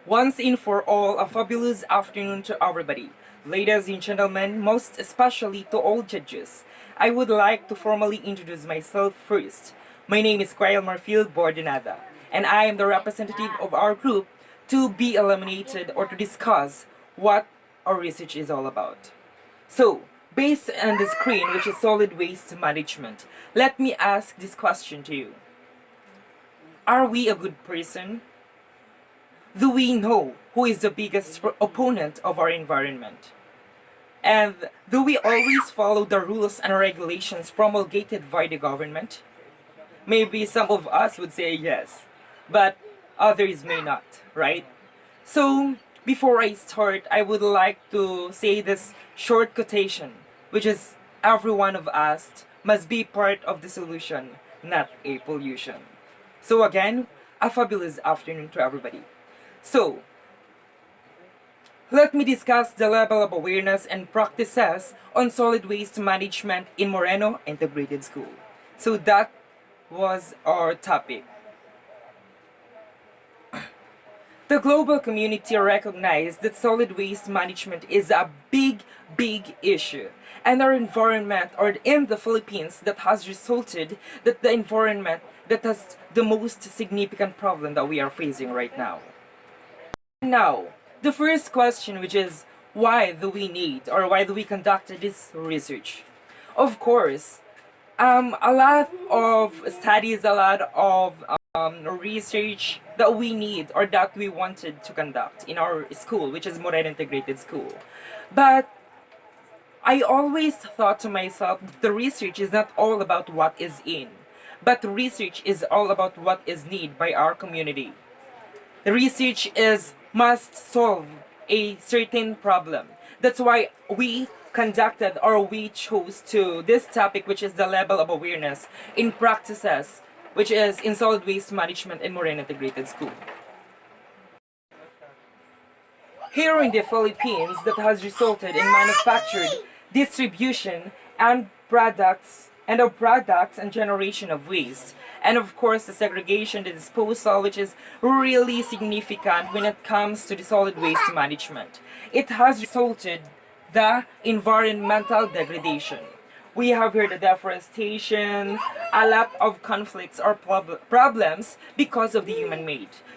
Once and for all, a fabulous afternoon to everybody. Ladies and gentlemen, most especially to all judges, I would like to formally introduce myself first. My name is Marfil Bordenada, and I am the representative of our group to be eliminated or to discuss what our research is all about. So, based on the screen, which is solid waste management, let me ask this question to you. Are we a good person? Do we know who is the biggest opponent of our environment? And do we always follow the rules and regulations promulgated by the government? Maybe some of us would say yes, but others may not, right? So, before I start, I would like to say this short quotation, which is every one of us must be part of the solution, not a pollution. So again, a fabulous afternoon to everybody. So, let me discuss the level of awareness and practices on solid waste management in MORENO Integrated School. So that was our topic. The global community recognized that solid waste management is a big issue, and our environment, or in the Philippines, that has resulted that the environment that has the most significant problem that we are facing right now. Now, the first question, which is why do we need or why do we conduct this research? Of course, a lot of studies, a lot of research that we need or that we wanted to conduct in our school, which is Moreno Integrated School. But I always thought to myself, the research is not all about what is in, but research is all about what is needed by our community. The research must solve a certain problem. That's why we conducted or we chose to this topic, which is the level of awareness in practices, which is in solid waste management in Moreno Integrated School. Here in the Philippines, that has resulted in manufactured distribution and products and generation of waste, and of course the segregation, the disposal, which is really significant when it comes to the solid waste management. It has resulted the environmental degradation. We have here the deforestation, a lot of conflicts or problems because of the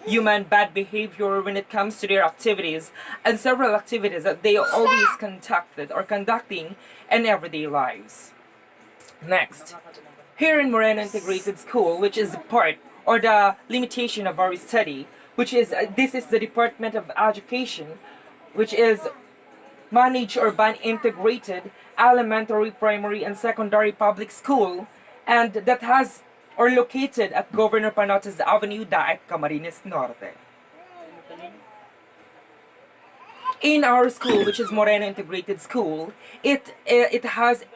human bad behavior when it comes to their activities, and several activities that they always conducted or conducting in everyday lives. Next, here in Moreno Integrated School, which is part or the limitation of our study, which is this is the Department of Education, which is managed or ban integrated elementary, primary, and secondary public school, and that has or located at Governor Panotes Avenue, Daat, Camarines Norte. In our school, which is Moreno Integrated School, it has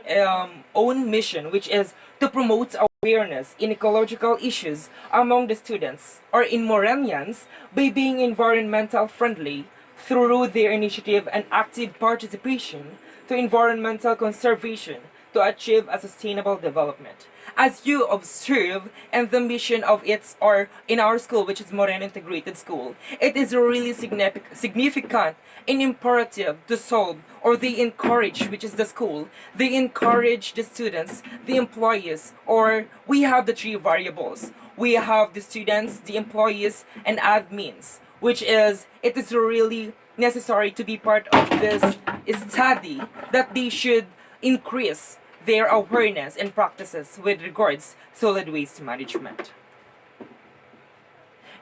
own mission, which is to promote awareness in ecological issues among the students or in Morenians by being environmental friendly through their initiative and active participation to environmental conservation to achieve a sustainable development. As you observe, and the mission of its or in our school, which is Moreno Integrated School, it is really significant and imperative to solve, or they encourage, which is the school, they encourage the students, the employees, or we have the three variables. We have the students, the employees, and admins, which is, it is really necessary to be part of this study that they should increase their awareness and practices with regards solid waste management.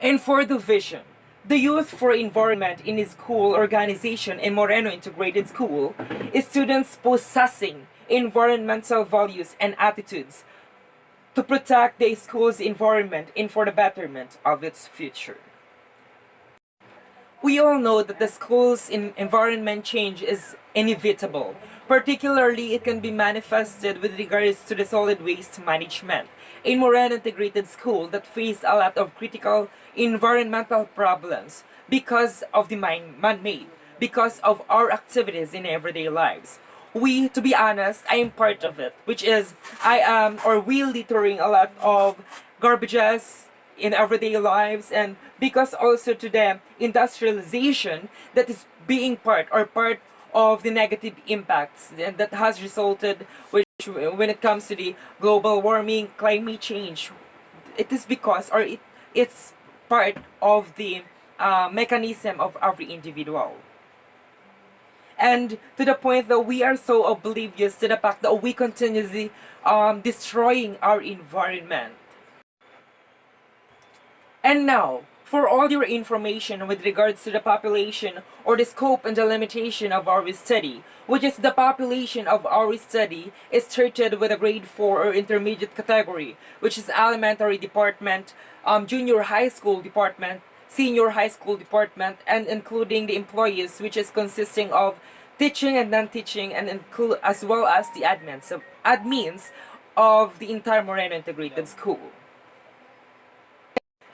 And for the vision, the Youth for Environment in a School organization in Moreno Integrated School is students possessing environmental values and attitudes to protect the school's environment and for the betterment of its future. We all know that the school's environment change is inevitable. Particularly, it can be manifested with regards to the solid waste management. In Moreno Integrated School that face a lot of critical environmental problems because of the man-made, because of our activities in everyday lives. We, to be honest, I am part of it, which is I am or we littering a lot of garbages, in everyday lives, and because also to the industrialization that is being part of the negative impacts and that has resulted, which when it comes to the global warming, climate change, it is because, or it's part of the mechanism of every individual. And to the point that we are so oblivious to the fact that we continuously destroying our environment. And now, for all your information with regards to the population or the scope and the limitation of our study, which is the population of our study is treated with a grade 4 or intermediate category, which is elementary department, junior high school department, senior high school department, and including the employees, which is consisting of teaching and non-teaching, and include as well as the admins of the entire Moreno Integrated School.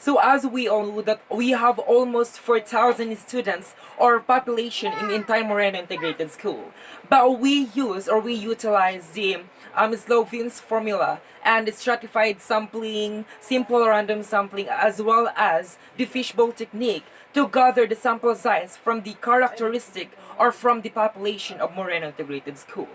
So as we all know that we have almost 4,000 students or population in entire Moreno Integrated School. But we utilize the Slovian's formula and stratified sampling, simple random sampling, as well as the fishbowl technique to gather the sample size from the characteristic or from the population of Moreno Integrated School.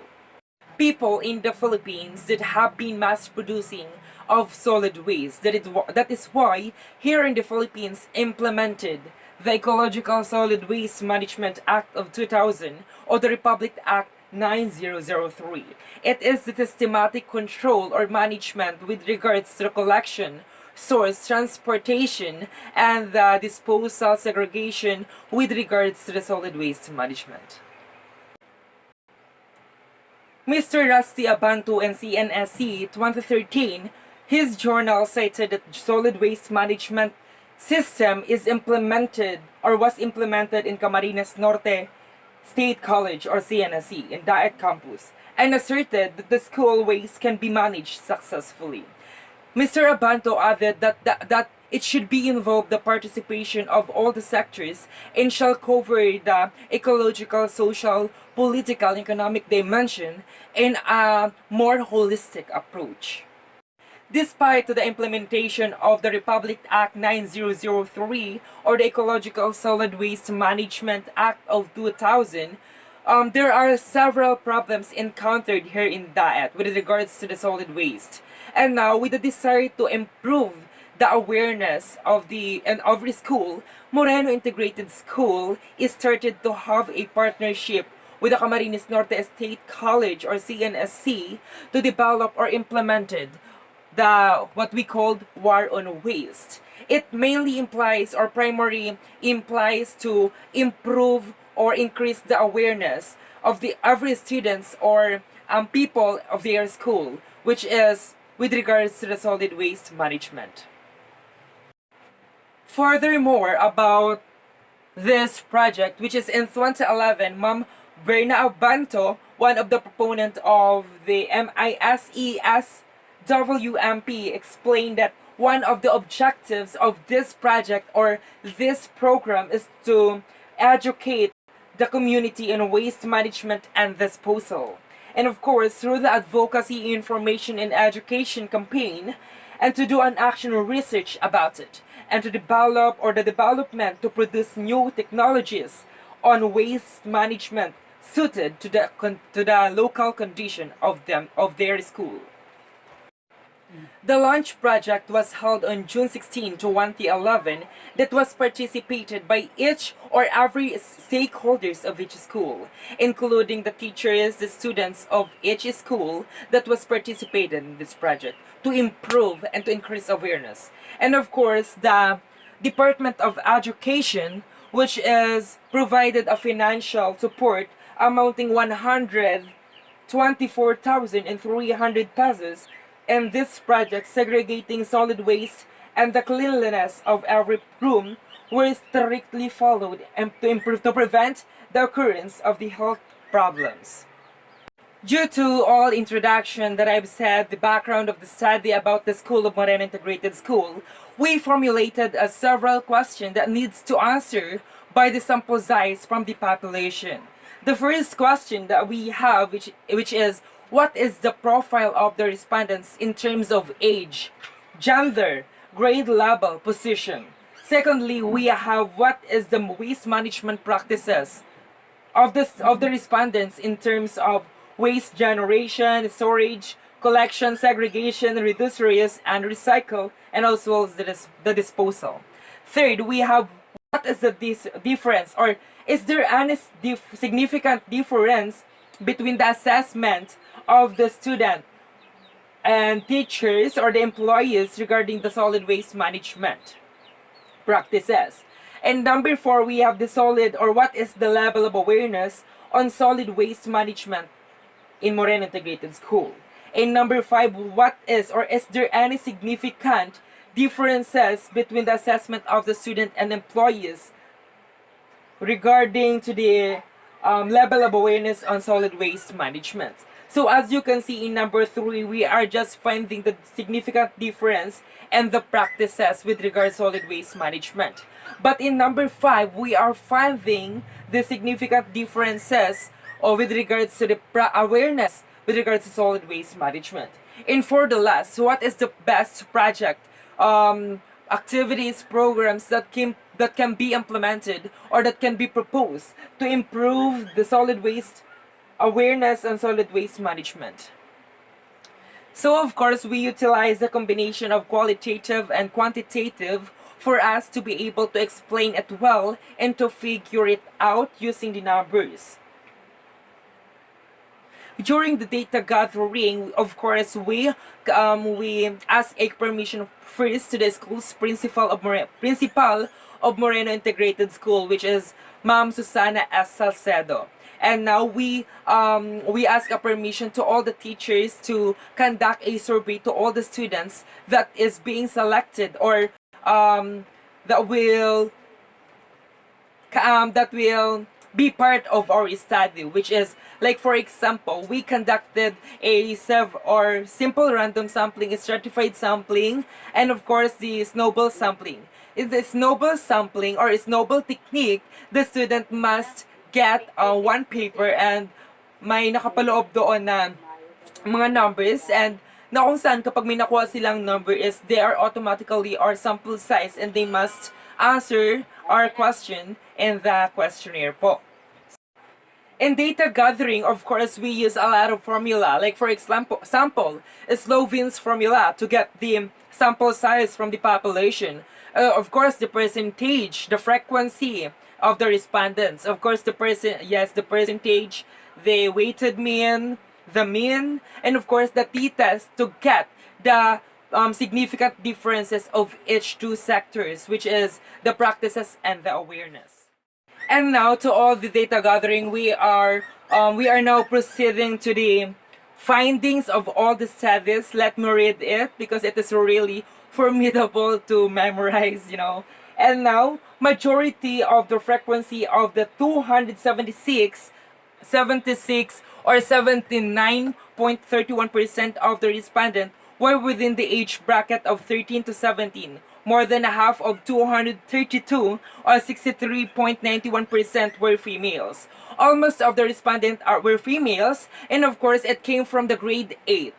People in the Philippines that have been mass producing of solid waste. That is why here in the Philippines implemented the Ecological Solid Waste Management Act of 2000 or the Republic Act 9003. It is the systematic control or management with regards to the collection, source, transportation, and the disposal segregation with regards to the solid waste management. Mr. Rusty Abanto and CNSC 2013, his journal cited that solid waste management system is implemented or was implemented in Camarines Norte State College or CNSC in Daet campus, and asserted that the school waste can be managed successfully. Mr. Abanto added that it should be involved the participation of all the sectors and shall cover the ecological, social, political, economic dimension in a more holistic approach. Despite the implementation of the Republic Act 9003 or the Ecological Solid Waste Management Act of 2000, there are several problems encountered here in Daet with regards to the solid waste. And now, with the desire to improve the awareness of the school, Moreno Integrated School is started to have a partnership with the Camarines Norte State College or CNSC to develop or implemented what we called War on Waste. It mainly implies or primarily implies to improve or increase the awareness of the every students or people of their school, which is with regards to the solid waste management. Furthermore, about this project, which is in 2011, Ma'am Berna Abanto, one of the proponents of the MISESWMP, explained that one of the objectives of this project or this program is to educate the community in waste management and disposal. And of course, through the advocacy, information, and education campaign, and to do an action research about it, and to develop or the development to produce new technologies on waste management suited to the local condition of their school. The launch project was held on June 16, 2011 that was participated by each or every stakeholders of each school, including the teachers, the students of each school that was participated in this project to improve and to increase awareness. And of course, the Department of Education, which is provided a financial support amounting 124,300 pesos in this project, segregating solid waste and the cleanliness of every room were strictly followed and to prevent the occurrence of the health problems. Due to all introduction that I've said, the background of the study about the School of Moreno Integrated School, we formulated several questions that needs to answer by the sample size from the population. The first question that we have, which is, what is the profile of the respondents in terms of age, gender, grade level position. Secondly, we have what is the waste management practices of the respondents in terms of waste generation, storage, collection, segregation, reduce, reuse, and recycle, and also the disposal. Third, we have what is the difference, or is there any significant difference between the assessment of the student and teachers or the employees regarding the solid waste management practices. And number 4, we have the solid, or what is the level of awareness on solid waste management in Moreno Integrated School. And number 5, what is, or is there any significant differences between the assessment of the student and employees regarding to the level of awareness on solid waste management. So as you can see in number 3, we are just finding the significant difference and the practices with regards to solid waste management. But in number 5, we are finding the significant differences with regards to the awareness with regards to solid waste management. And for the last, what is the best project activities, programs that can be implemented or that can be proposed to improve the solid waste awareness and solid waste management? So of course, we utilize the combination of qualitative and quantitative for us to be able to explain it well and to figure it out using the numbers. During the data gathering, of course, we ask a permission first to the school's principal of Moreno Integrated School, which is Ma'am Susana S. Salcedo. And now we ask a permission to all the teachers to conduct a survey to all the students that is being selected, or that will be part of our study, which is like, for example, we conducted a simple random sampling, a stratified sampling, and of course the snowball sampling. In the snowball sampling or snowball technique, the student must get one paper and may nakapaloob doon na mga numbers, and na kung saan kapag may nakuha silang number is they are automatically our sample size and they must answer our question in the questionnaire po. In data gathering, of course, we use a lot of formula. Like for example, Slovin's formula to get the sample size from the population. Of course, the percentage, the frequency of the respondents. Of course, the percentage, the weighted mean, the mean, and of course the t-test to get the significant differences of each two sectors, which is the practices and the awareness. And now, to all the data gathering, we are now proceeding to the findings of all the studies. Let me read it because it is really formidable to memorize, And now, majority of the frequency of the 276, 76, or 79.31% of the respondent were within the age bracket of 13 to 17. More than half of 232, or 63.91%, were females. Almost of the respondents were females, and of course, it came from the grade 8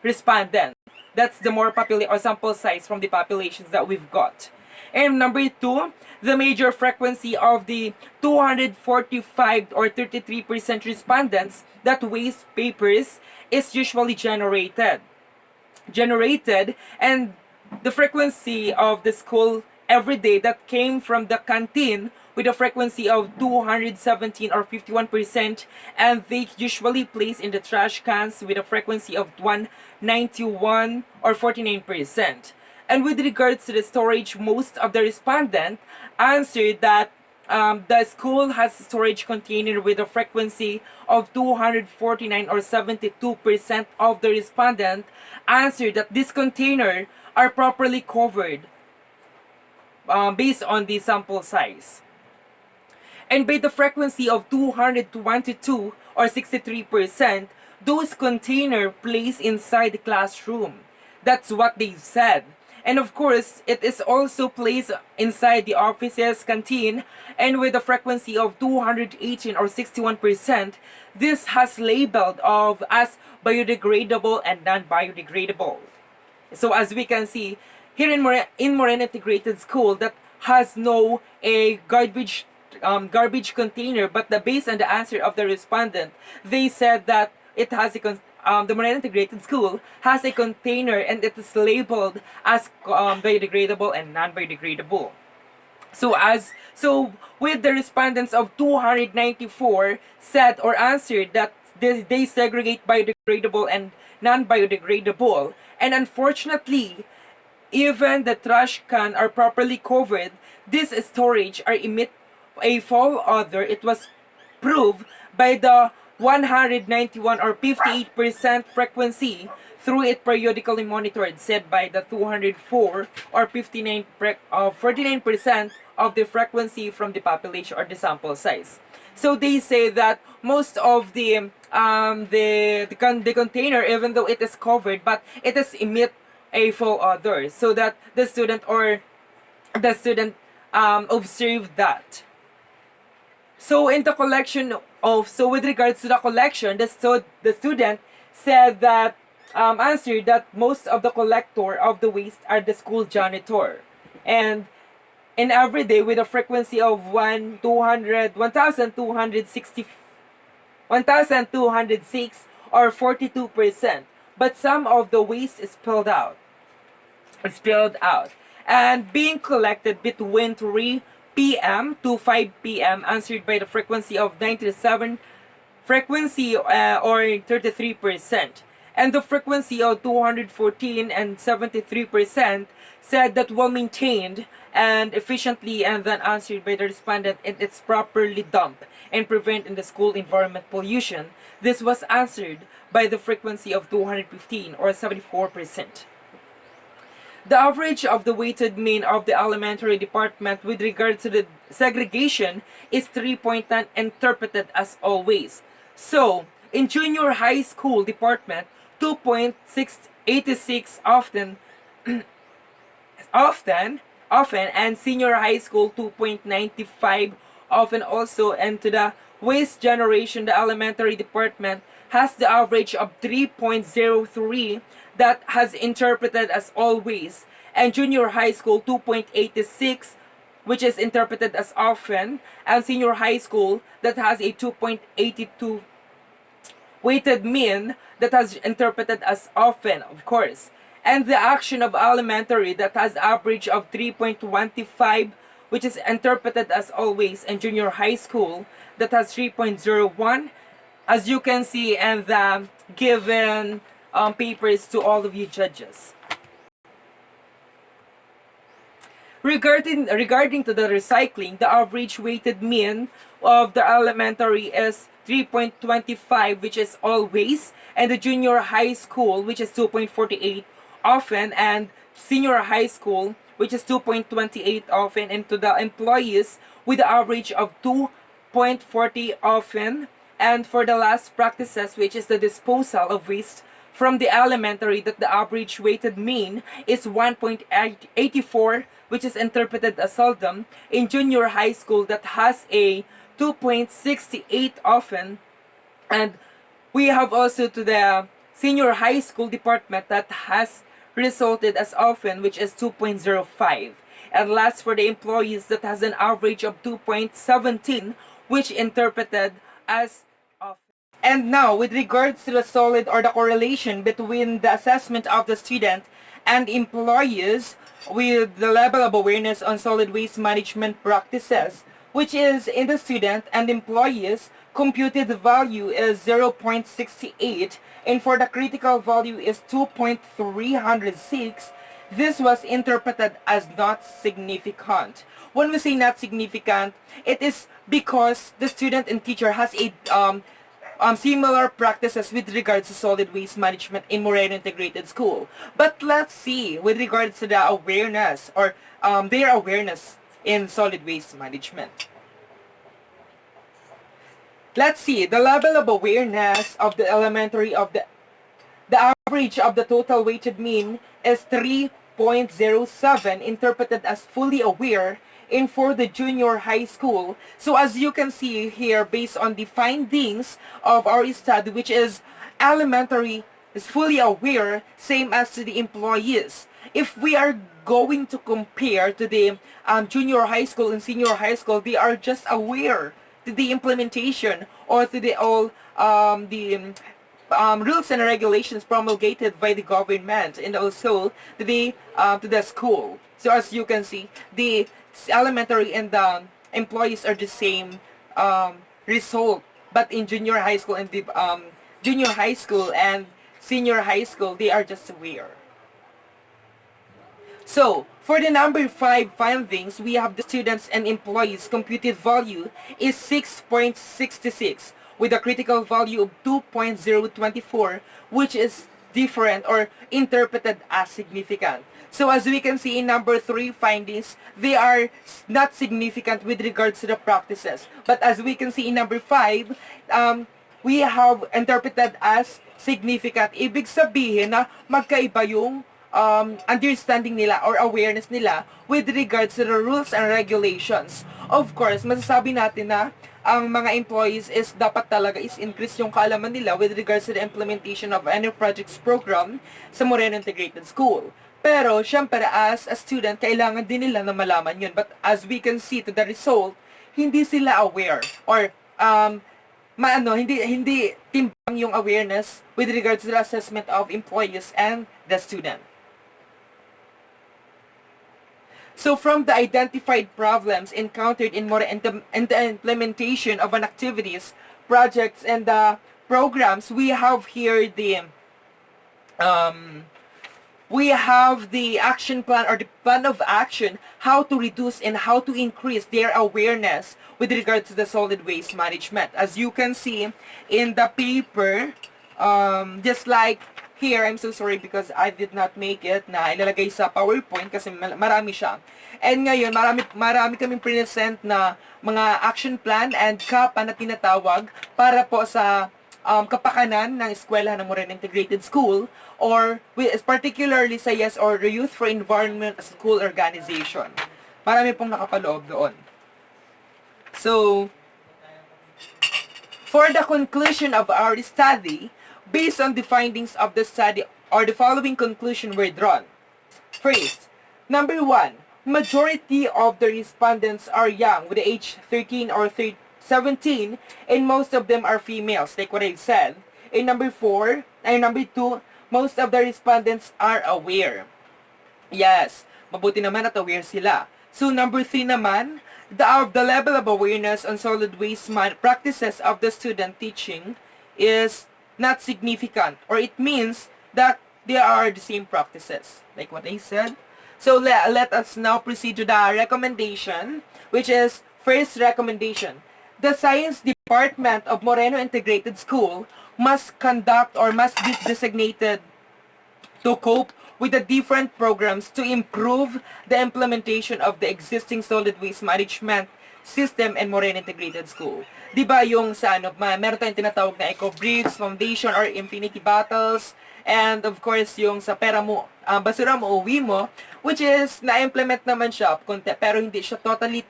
respondent. That's the more or sample size from the populations that we've got. And number 2, the major frequency of the 245 or 33% respondents that waste papers is usually generated, and the frequency of the school every day that came from the canteen with a frequency of 217 or 51%, and they usually place in the trash cans with a frequency of 191 or 49%. And with regards to the storage, most of the respondents answered that the school has a storage container with a frequency of 249 or 72% of the respondent answered that this container are properly covered based on the sample size. And by the frequency of 222 or 63%, those containers placed inside the classroom. That's what they said. And of course, it is also placed inside the offices, canteen, and with a frequency of 218 or 61%, this has labeled as biodegradable and non-biodegradable. So as we can see, here in Moreno Integrated School that has no a garbage container, but based on the answer of the respondent, they said that it has the Moreno Integrated School has a container and it is labeled as biodegradable and non-biodegradable. So with the respondents of 294 said or answered that they segregate biodegradable and non-biodegradable, and unfortunately, even the trash can are properly covered, this storage are emit a foul odor. It was proved by the 191 or 58% frequency through it periodically monitored, said by the 204 or 49% of the frequency from the population or the sample size. So they say that most of the container, even though it is covered, but it is emit a foul odor, so that the student observed that. So in the collection so with regards to the collection, the student said that answered that most of the collector of the waste are the school janitor, and in every day with a frequency of 1,206 or 42%. But some of the waste is spilled out, and being collected between 3 p.m. to 5 p.m. answered by the frequency of 97 frequency or 33%, and the frequency of 214 and 73% said that well maintained and efficiently, and then answered by the respondent and it's properly dumped and prevent in the school environment pollution. This was answered by the frequency of 215 or 74%. The average of the weighted mean of the elementary department with regard to the segregation is 3.9, interpreted as always. So, in junior high school department, 2.686 often, and senior high school 2.95 often also, and to the waste generation, the elementary department has the average of 3.03 that has interpreted as always, and junior high school 2.86 which is interpreted as often, and senior high school that has a 2.82 weighted mean that has interpreted as often, of course, and the action of elementary that has average of 3.25 which is interpreted as always, and junior high school that has 3.01, as you can see in the given papers to all of you judges. Regarding to the recycling, the average weighted mean of the elementary is 3.25 which is always, and the junior high school which is 2.48 often, and senior high school which is 2.28 often, and to the employees with the average of 2.40 often. And for the last practices, which is the disposal of waste from the elementary, that the average weighted mean is 1.84 which is interpreted as seldom, in junior high school that has a 2.68 often, and we have also to the senior high school department that has resulted as often, which is 2.05, and last for the employees that has an average of 2.17 which interpreted as often. And now with regards to the solid or the correlation between the assessment of the student and employees with the level of awareness on solid waste management practices, which is in the student and employees, computed value is 0.68, and for the critical value is 2.306. This was interpreted as not significant. When we say not significant, it is because the student and teacher has a similar practices with regards to solid waste management in Moreno Integrated School. But let's see with regards to the awareness or their awareness in solid waste management. Let's see the level of awareness of the elementary of the average of the total weighted mean is 3.07, interpreted as fully aware, in for the junior high school. So as you can see here, based on the findings of our study, which is elementary is fully aware, same as to the employees. If we are going to compare to the junior high school and senior high school, they are just aware to the implementation or to the all the rules and regulations promulgated by the government, and also to the school. So as you can see, the elementary and the employees are the same result, but in junior high school and the junior high school and senior high school, they are just aware. So, for the number 5 findings, we have the students and employees computed value is 6.66 with a critical value of 2.024, which is different or interpreted as significant. So as we can see in number 3 findings, they are not significant with regards to the practices. But as we can see in number 5, we have interpreted as significant. Ibig sabihin na magkaiba yung understanding nila or awareness nila with regards to the rules and regulations. Of course, masasabi natin na ang mga employees is dapat talaga is increase yung kaalaman nila with regards to the implementation of any projects program sa Moreno Integrated School. Pero, syempre, as a student, kailangan din nila na malaman yun. But as we can see to the result, hindi sila aware or hindi timbang yung awareness with regards to the assessment of employees and the student. So from the identified problems encountered in the implementation of an activities, projects, and the programs, we have here the action plan or the plan of action, how to reduce and how to increase their awareness with regard to the solid waste management. As you can see in the paper, just like here, I'm so sorry because I did not make it na ilalagay sa PowerPoint kasi marami siya. And ngayon, marami kaming present na mga action plan and KAPA na tinatawag para po sa kapakanan ng eskwelahan ng Moreno Integrated School or particularly sa YES or the Youth for Environment School Organization. Marami pong nakapaloob doon. So, for the conclusion of our study, based on the findings of the study, or the following conclusion were drawn. First, number 1, majority of the respondents are young with the age 13 or 17, and most of them are females, like what I've said. And number 2, most of the respondents are aware. Yes, mabuti naman at aware sila. So number 3 naman, the level of awareness on solid waste practices of the student teaching is not significant, or it means that they are the same practices, like what I said. So let us now proceed to the recommendation, which is first recommendation. The Science Department of Moreno Integrated School must conduct or must be designated to cope with the different programs to improve the implementation of the existing solid waste management system and Moreno Integrated School. Diba yung sa meron tayong tinatawag na Eco Bricks, Foundation, or Infinity Bottles, and of course yung sa pera mo, basura mo, uwi mo, which is na-implement naman siya, pero hindi siya totally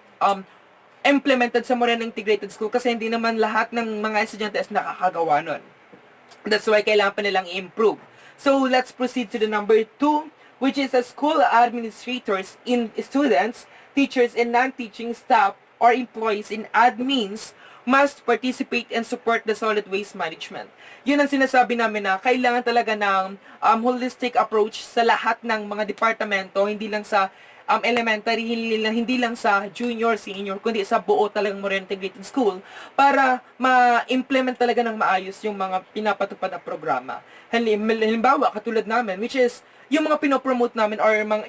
implemented sa Moreno Integrated School kasi hindi naman lahat ng mga estudyante is nakakagawa nun. That's why kailangan pa nilang i-improve. So let's proceed to the number 2, which is a school administrators, in students, teachers, and non-teaching staff or employees in admins must participate and support the solid waste management. Yun ang sinasabi namin na kailangan talaga ng holistic approach sa lahat ng mga departamento, hindi lang sa elementary, hindi lang sa junior, senior, kundi sa buo talagang Moreno Integrated School para ma-implement talaga ng maayos yung mga pinapatupad na programa. Halimbawa, katulad namin, which is yung mga pinopromote namin or mga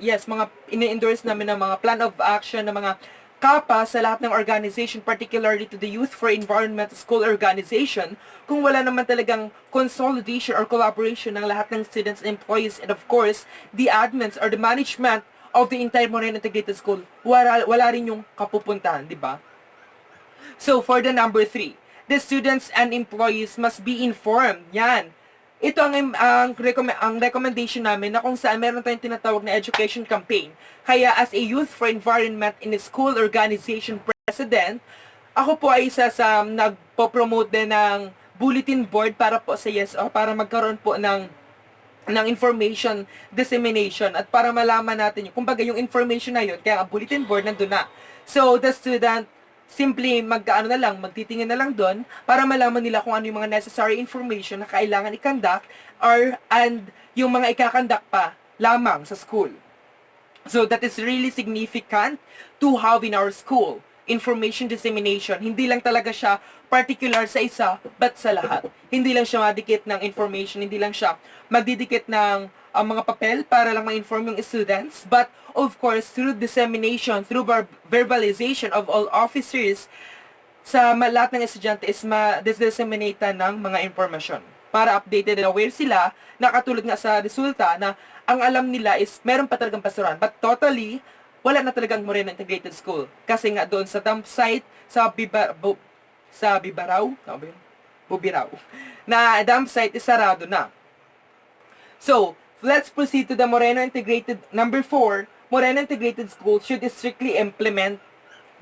ini-endorse namin ng mga plan of action ng mga KAPA sa lahat ng organization, particularly to the Youth for Environment School Organization, kung wala naman talagang consolidation or collaboration ng lahat ng students, employees, and of course, the admins or the management of the entire Moreno Integrated School, wala rin yung kapupuntahan, di ba? So, for the number 3, the students and employees must be informed. Yan. Ito ang recommendation namin na kung saan meron tayong tinatawag na education campaign. Kaya as a Youth for Environment in a School Organization President, ako po ay isa sa nagpo-promote din ng bulletin board para po sa YES para magkaroon po ng ng information dissemination at para malaman natin yung, kumbaga yung information na yun, kaya ang bulletin board nandun na. So, the student simply magtitingin na lang doon para malaman nila kung ano yung mga necessary information na kailangan i-conduct and yung mga ikakandak pa lamang sa school. So that is really significant to have in our school. Information dissemination. Hindi lang talaga siya particular sa isa, but sa lahat. Hindi lang siya madikit ng information, hindi lang siya magdidikit ng mga papel para lang ma-inform yung students, but of course, through dissemination, through verbalization of all officers, sa lahat ng estudyante is ma-disseminate ng mga informasyon para updated and aware sila na katulad nga sa resulta na ang alam nila is meron pa talagang basurahan, but totally wala na talagang Moreno Integrated School kasi nga doon sa dump site sa Bubiraw na dump site is sarado na. So let's proceed to the Moreno Integrated number 4. Moreno Integrated School should strictly implement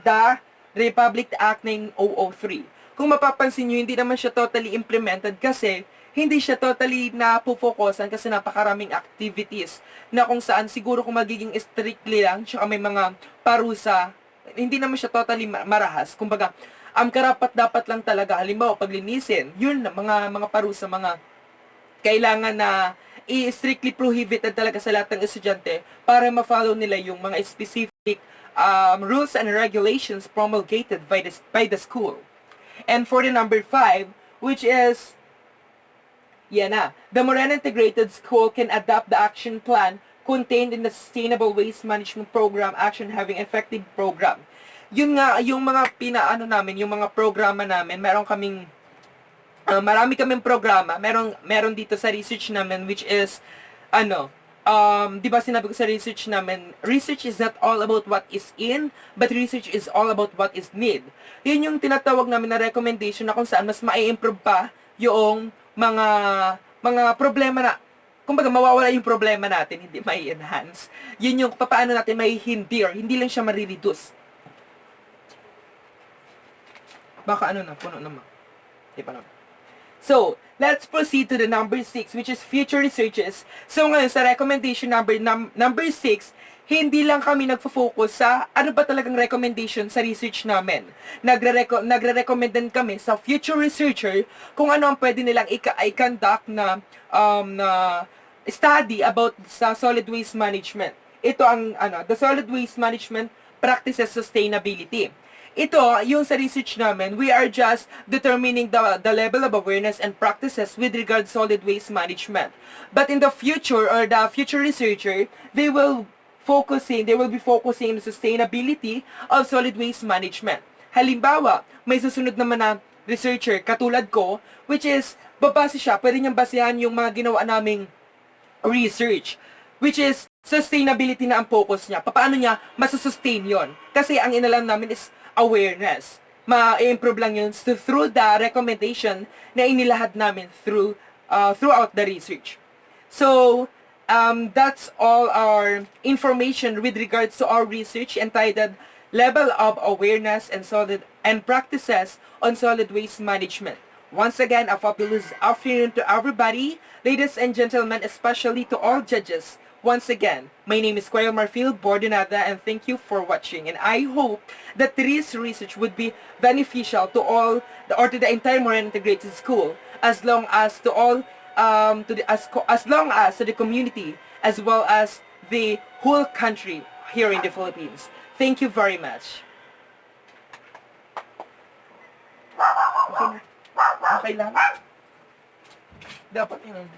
the Republic Act 9003. Kung mapapansin nyo, hindi naman siya totally implemented kasi hindi siya totally napufokusan kasi napakaraming activities na kung saan siguro kung magiging strictly lang, tsaka may mga parusa, hindi naman siya totally marahas. Kumbaga, karapat dapat lang talaga, halimbawa, paglinisin, yun, mga parusa, mga kailangan na i-strictly prohibited talaga sa lahat ng estudyante para ma-follow nila yung mga specific rules and regulations promulgated by the school. And for the number 5, which is the Moreno Integrated School can adopt the action plan contained in the Sustainable Waste Management Program Action Having Effective Program. Yun nga, yung mga yung mga programa namin, marami kaming programa, meron dito sa research namin, which is, di ba sinabi ko sa research namin, research is not all about what is in, but research is all about what is need. Yun yung tinatawag namin na recommendation na kung saan mas ma-improve pa yung mga problema na, kumbaga mawawala yung problema natin, hindi mai-enhance. Yun yung paano natin hindi lang siya marireduce. Baka puno naman. Di pa naman. So, let's proceed to the number 6, which is future researches. So, ngayon, sa recommendation number 6, hindi lang kami nagfo-focus sa ano ba talagang recommendation sa research namin. Nagre-recommend din kami sa future researcher kung ano ang pwede nilang i-conduct na study about sa solid waste management. Ito ang the solid waste management practices sustainability. Ito, yung sa research namin, we are just determining the level of awareness and practices with regard solid waste management. But in the future, or the future researcher, they will be focusing on the sustainability of solid waste management. Halimbawa, may susunod naman na researcher, katulad ko, which is, pwede niyang basehan yung mga ginawa naming research, which is, sustainability na ang focus niya. Paano niya masusustain yon? Kasi ang inalam namin is awareness. Ma-improve lang yun through the recommendation na inilahad namin throughout the research. So, that's all our information with regards to our research entitled Level of Awareness and Practices on Solid Waste Management. Once again, a fabulous afternoon to everybody, ladies and gentlemen, especially to all judges. Once again, my name is Marfil, and thank you for watching. And I hope that this research would be beneficial to all, or to the entire Moreno Integrated School, as long as to all, as long as to the community, as well as the whole country here in the Philippines. Thank you very much. Okay na. Okay lang. Dapat yun.